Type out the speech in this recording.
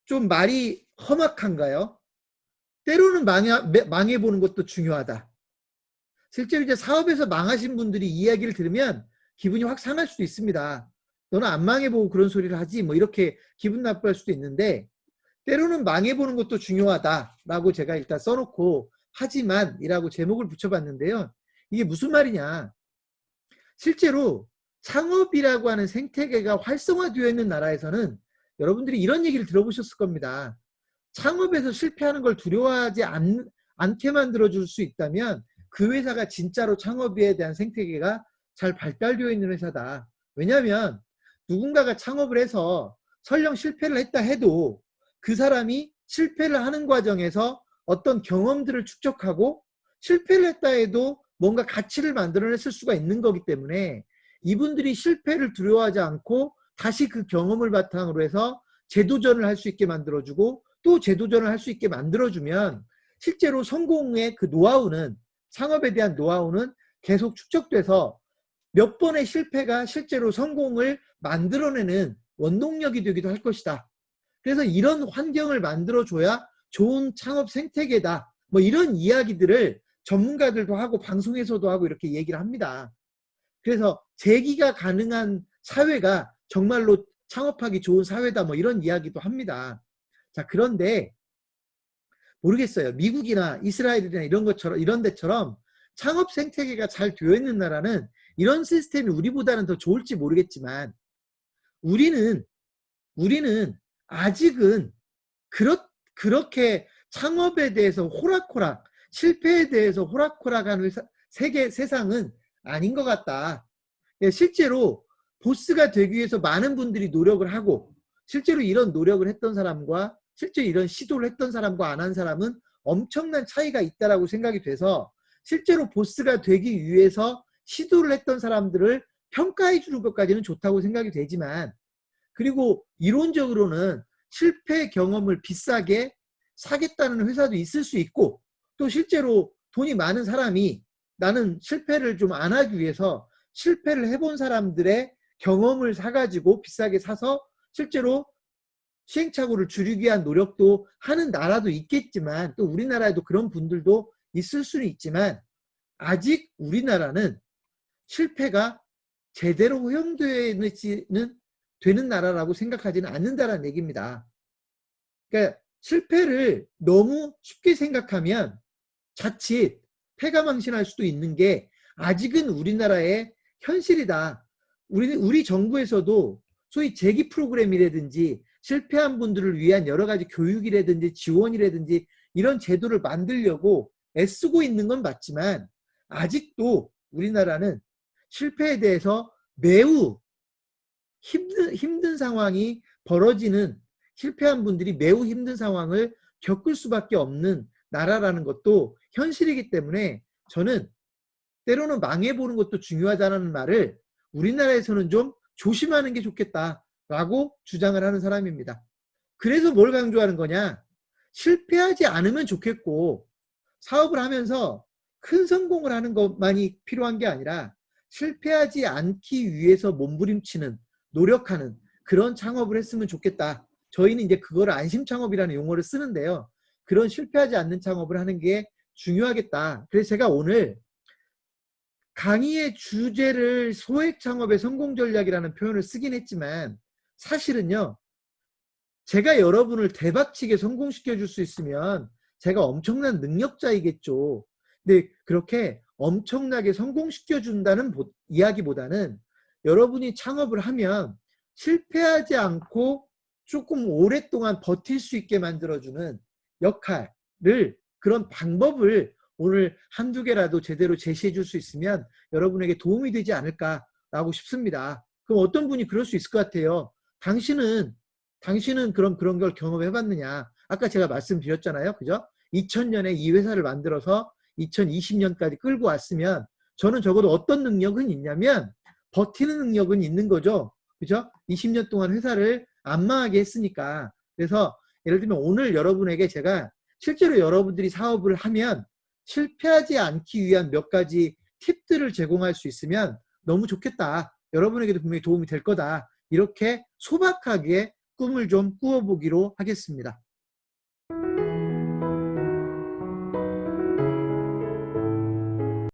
좀 말이 험악한가요? 때로는 망해보는 것도 중요하다. 실제로 이제 사업에서 망하신 분들이 이야기를 들으면 기분이 확 상할 수도 있습니다. 너는 안 망해보고 그런 소리를 하지 뭐 이렇게 기분 나빠할 수도 있는데, 때로는 망해보는 것도 중요하다라고 제가 일단 써놓고 하지만 이라고 제목을 붙여봤는데요. 이게 무슨 말이냐, 실제로 창업이라고 하는 생태계가 활성화되어 있는 나라에서는 여러분들이 이런 얘기를 들어보셨을 겁니다. 창업에서 실패하는 걸 두려워하지 않게 만들어줄 수 있다면 그 회사가 진짜로 창업에 대한 생태계가 잘 발달되어 있는 회사다. 왜냐하면 누군가가 창업을 해서 설령 실패를 했다 해도 그 사람이 실패를 하는 과정에서 어떤 경험들을 축적하고 실패를 했다 해도 뭔가 가치를 만들어냈을 수가 있는 거기 때문에 이분들이 실패를 두려워하지 않고 다시 그 경험을 바탕으로 해서 재도전을 할 수 있게 만들어주고 또 재도전을 할 수 있게 만들어주면 실제로 성공의 그 노하우는, 창업에 대한 노하우는 계속 축적돼서 몇 번의 실패가 실제로 성공을 만들어내는 원동력이 되기도 할 것이다. 그래서 이런 환경을 만들어줘야 좋은 창업 생태계다. 뭐 이런 이야기들을 전문가들도 하고 방송에서도 하고 이렇게 얘기를 합니다. 그래서 재기가 가능한 사회가 정말로 창업하기 좋은 사회다. 뭐 이런 이야기도 합니다. 자, 그런데 모르겠어요. 미국이나 이스라엘이나 이런 것처럼, 이런 데처럼 창업 생태계가 잘 되어 있는 나라는 이런 시스템이 우리보다는 더 좋을지 모르겠지만 우리는 아직은 그렇게 창업에 대해서 호락호락, 실패에 대해서 호락호락한 세상은 아닌 것 같다. 실제로 보스가 되기 위해서 많은 분들이 노력을 하고, 실제로 이런 노력을 했던 사람과 실제 이런 시도를 했던 사람과 안 한 사람은 엄청난 차이가 있다라고 생각이 돼서, 실제로 보스가 되기 위해서 시도를 했던 사람들을 평가해 주는 것까지는 좋다고 생각이 되지만, 그리고 이론적으로는 실패 경험을 비싸게 사겠다는 회사도 있을 수 있고, 또 실제로 돈이 많은 사람이 나는 실패를 좀 안 하기 위해서 실패를 해본 사람들의 경험을 사가지고 비싸게 사서 실제로 시행착오를 줄이기 위한 노력도 하는 나라도 있겠지만, 또 우리나라에도 그런 분들도 있을 수는 있지만, 아직 우리나라는 실패가 제대로 허용되는 되는 나라라고 생각하지는 않는다는 얘기입니다. 그러니까 실패를 너무 쉽게 생각하면 자칫 패가망신할 수도 있는 게 아직은 우리나라의 현실이다. 우리 정부에서도 소위 재기 프로그램이라든지 실패한 분들을 위한 여러 가지 교육이라든지 지원이라든지 이런 제도를 만들려고 애쓰고 있는 건 맞지만, 아직도 우리나라는 실패에 대해서 매우 힘든 상황이 벌어지는, 실패한 분들이 매우 힘든 상황을 겪을 수밖에 없는 나라라는 것도 현실이기 때문에, 저는 때로는 망해보는 것도 중요하다는 말을 우리나라에서는 좀 조심하는 게 좋겠다라고 주장을 하는 사람입니다. 그래서 뭘 강조하는 거냐, 실패하지 않으면 좋겠고 사업을 하면서 큰 성공을 하는 것만이 필요한 게 아니라 실패하지 않기 위해서 몸부림치는, 노력하는 그런 창업을 했으면 좋겠다. 저희는 이제 그거를 안심창업이라는 용어를 쓰는데요. 그런 실패하지 않는 창업을 하는 게 중요하겠다. 그래서 제가 오늘 강의의 주제를 소액창업의 성공 전략이라는 표현을 쓰긴 했지만, 사실은요, 제가 여러분을 대박치게 성공시켜 줄 수 있으면 제가 엄청난 능력자이겠죠. 근데 그렇게 엄청나게 성공시켜 준다는 이야기보다는 여러분이 창업을 하면 실패하지 않고 조금 오랫동안 버틸 수 있게 만들어주는 역할을, 그런 방법을 오늘 한두 개라도 제대로 제시해 줄 수 있으면 여러분에게 도움이 되지 않을까라고 싶습니다. 그럼 어떤 분이 그럴 수 있을 것 같아요. 당신은 그럼 그런 걸 경험해 봤느냐? 아까 제가 말씀드렸잖아요. 그죠? 2000년에 이 회사를 만들어서 2020년까지 끌고 왔으면 저는 적어도 어떤 능력은 있냐면 버티는 능력은 있는 거죠. 그죠? 20년 동안 회사를 안 망하게 했으니까. 그래서 예를 들면 오늘 여러분에게 제가 실제로 여러분들이 사업을 하면 실패하지 않기 위한 몇 가지 팁들을 제공할 수 있으면 너무 좋겠다. 여러분에게도 분명히 도움이 될 거다. 이렇게 소박하게 꿈을 좀 꾸어보기로 하겠습니다.